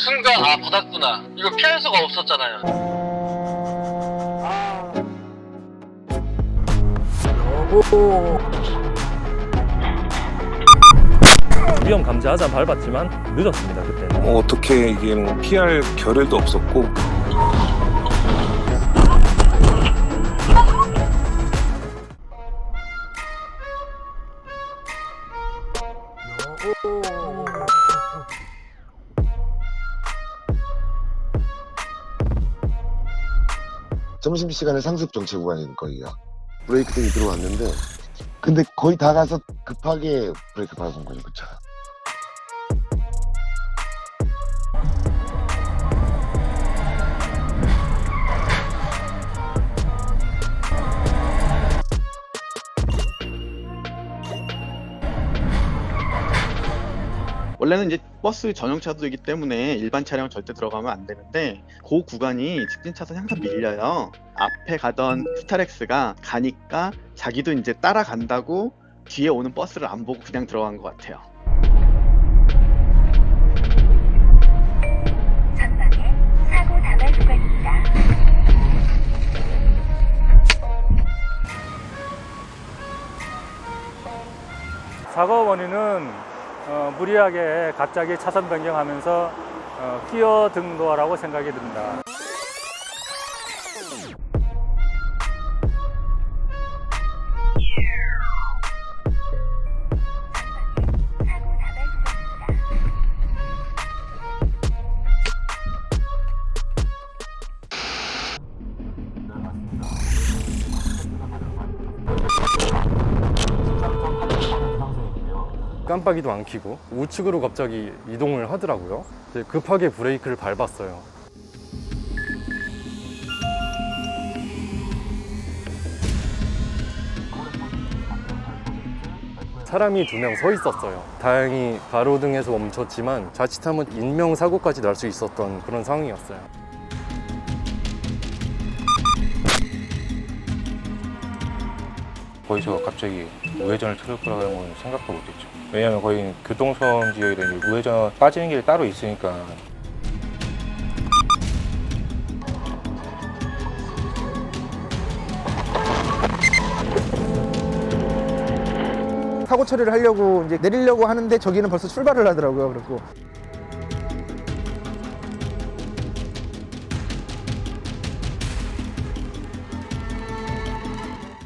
순간 아 받았구나. 이거 피할 수가 없었잖아요. 위험 감지하자 밟았지만 늦었습니다. 그때는. 어떻게 이게 뭐 피할 겨를도 없었고. 점심시간에 상습 정체 구간인 거기가 브레이크등이 들어왔는데 근데 거의 다 가서 급하게 브레이크 밟은 거죠 그 차. 원래는 이제 버스 전용차도이기 때문에 일반 차량 절대 들어가면 안 되는데 그 구간이 직진 차선 항상 밀려요. 앞에 가던 스타렉스가 가니까 자기도 이제 따라간다고 뒤에 오는 버스를 안 보고 그냥 들어간 것 같아요. 전방에 사고 다발 구간입니다. 사고 원인은 무리하게 갑자기 차선 변경하면서 끼어등도라고 생각이 듭니다. 사고 다발 구간입니다. 깜빡이도 안 켜고 우측으로 갑자기 이동을 하더라고요. 급하게 브레이크를 밟았어요. 사람이 2명 서 있었어요. 다행히 가로등에서 멈췄지만 자칫하면 인명사고까지 날 수 있었던 그런 상황이었어요. 거기서 갑자기 우회전을 틀을 거라는 건 생각도 못했죠. 왜냐면 거의 교통선 지역이라 우회전 빠지는 길이 따로 있으니까. 사고 처리를 하려고 이제 내리려고 하는데 저기는 벌써 출발을 하더라고요. 그리고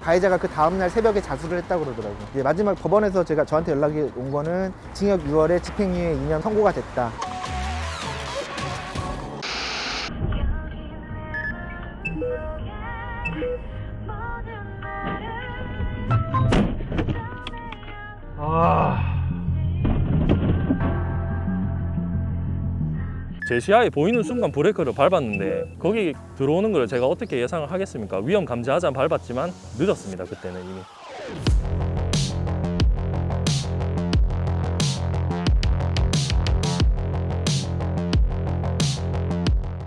가해자가 그 다음날 새벽에 자수를 했다고 그러더라고요. 이제 마지막 법원에서 저한테 연락이 온 거는 징역 6월에 집행유예 2년 선고가 됐다. 제 시야에 보이는 순간 브레이크를 밟았는데 거기 들어오는 걸 제가 어떻게 예상을 하겠습니까? 위험 감지하자 밟았지만 늦었습니다. 그때는 이미.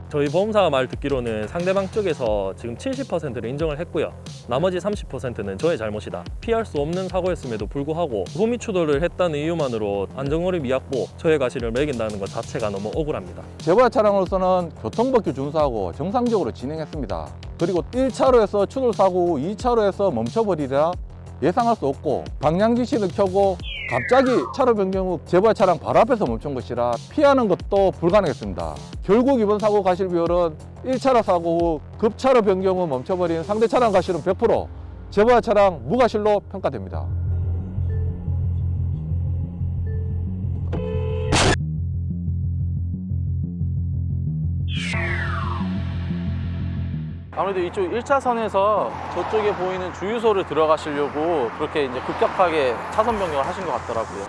저희 보험사가 말 듣기로는 상대방 쪽에서 지금 70%를 인정을 했고요. 나머지 30%는 저의 잘못이다. 피할 수 없는 사고였음에도 불구하고 후미 추돌을 했다는 이유만으로 안전거리 미확보, 저의 과실을 매긴다는 것 자체가 너무 억울합니다. 제보자 차량으로서는 교통법규 준수하고 정상적으로 진행했습니다. 그리고 1차로에서 추돌사고 후 2차로에서 멈춰버리라 예상할 수 없고 방향지시를 켜고 갑자기 차로 변경 후 제보자 차량 바로 앞에서 멈춘 것이라 피하는 것도 불가능했습니다. 결국 이번 사고 과실 비율은 1차로 사고 후 급차로 변경 후 멈춰버린 상대 차량 과실은 100%, 제보자 차량 무과실로 평가됩니다. 아무래도 이쪽 1차선에서 저쪽에 보이는 주유소를 들어가시려고 그렇게 이제 급격하게 차선 변경을 하신 것 같더라고요.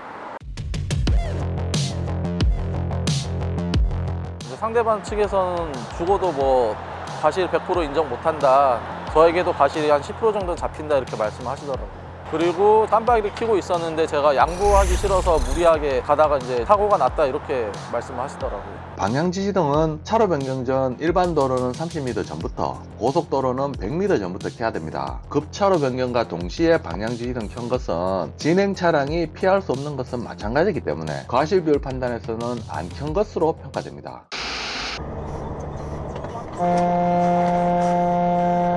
상대방 측에서는 죽어도 뭐 과실 100% 인정 못한다. 저에게도 과실이 한 10% 정도 잡힌다 이렇게 말씀하시더라고요. 그리고 깜빡이를 켜고 있었는데 제가 양보하기 싫어서 무리하게 가다가 이제 사고가 났다 이렇게 말씀을 하시더라고요. 방향지시등은 차로 변경 전 일반 도로는 30m 전부터, 고속도로는 100m 전부터 켜야 됩니다. 급차로 변경과 동시에 방향지시등 켠 것은 진행 차량이 피할 수 없는 것은 마찬가지이기 때문에 과실 비율 판단에서는 안 켠 것으로 평가됩니다.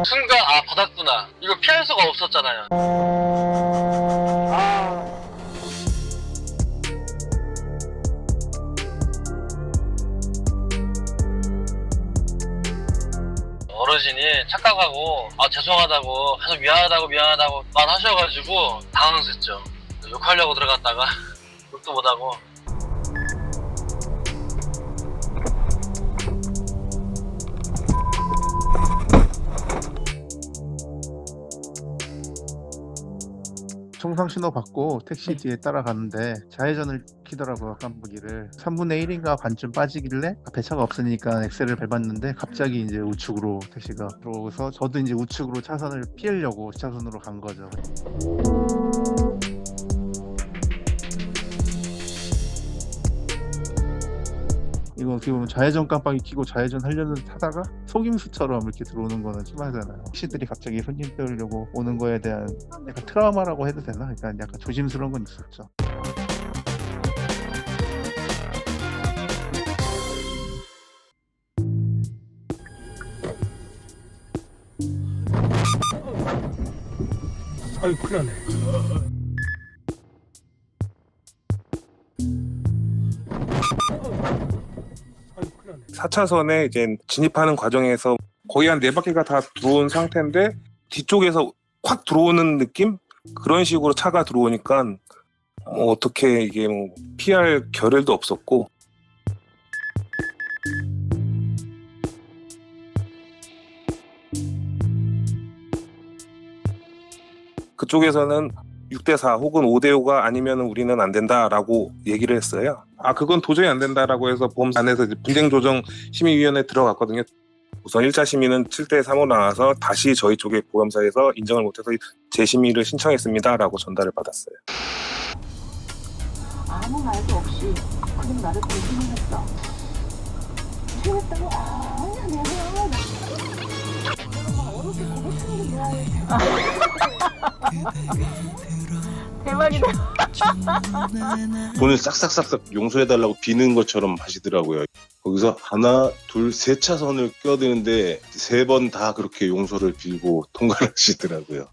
순간 받았구나. 이거 피할 수가 없었잖아요. 어르신이 착각하고 죄송하다고 계속 미안하다고 말하셔가지고 당황했죠. 욕하려고 들어갔다가 욕도 못하고. 청상 신호 받고 택시 뒤에 따라가는데 좌회전을 키더라고요. 깜빡이를 3분의 1인가 반쯤 빠지길래 배차가 없으니까 엑셀을 밟았는데 갑자기 이제 우측으로 택시가 들어오고서 저도 이제 우측으로 차선을 피하려고 차선으로 간 거죠. 이거 어떻게 보면 좌회전 깜빡이 켜고 좌회전 하려는 타다가 속임수처럼 이렇게 들어오는 거는 심하잖아요. 택시들이 갑자기 손님 빼려고 오는 거에 대한 약간 트라우마라고 해도 되나? 그러니까 약간 조심스러운 건 있었죠. 아유, 큰일 나네. 4차선에 이제 진입하는 과정에서 거의 한 4바퀴가 다 들어온 상태인데 뒤쪽에서 확 들어오는 느낌? 그런 식으로 차가 들어오니까 어떻게 이게 피할 겨를도 없었고. 그쪽에서는 6대4 혹은 5대5가 아니면 우리는 안 된다라고 얘기를 했어요. 그건 도저히 안 된다라고 해서 보험사에서 분쟁조정심의위원회에 들어갔거든요. 우선 1차 심의는 7대3으로 나와서 다시 저희 쪽에 보험사에서 인정을 못해서 재심의를 신청했습니다라고 전달을 받았어요. 아무 말도 없이 그냥 나를 고심했어. 취했다고? 아니야, 내가 어렸을 때 고백하는 게 좋아해. 대박이다. 돈을 싹싹싹싹 용서해달라고 비는 것처럼 하시더라고요. 거기서 하나, 둘, 세 차선을 껴드는데 3번 다 그렇게 용서를 빌고 통과를 하시더라고요.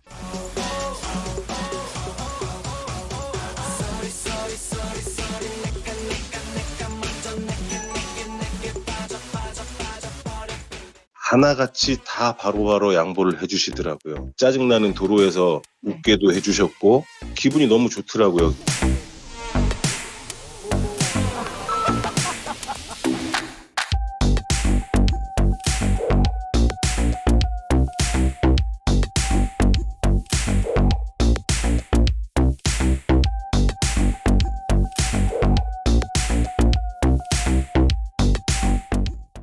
하나같이 다 바로바로 양보를 해주시더라고요. 짜증나는 도로에서 웃게도 해주셨고 기분이 너무 좋더라고요.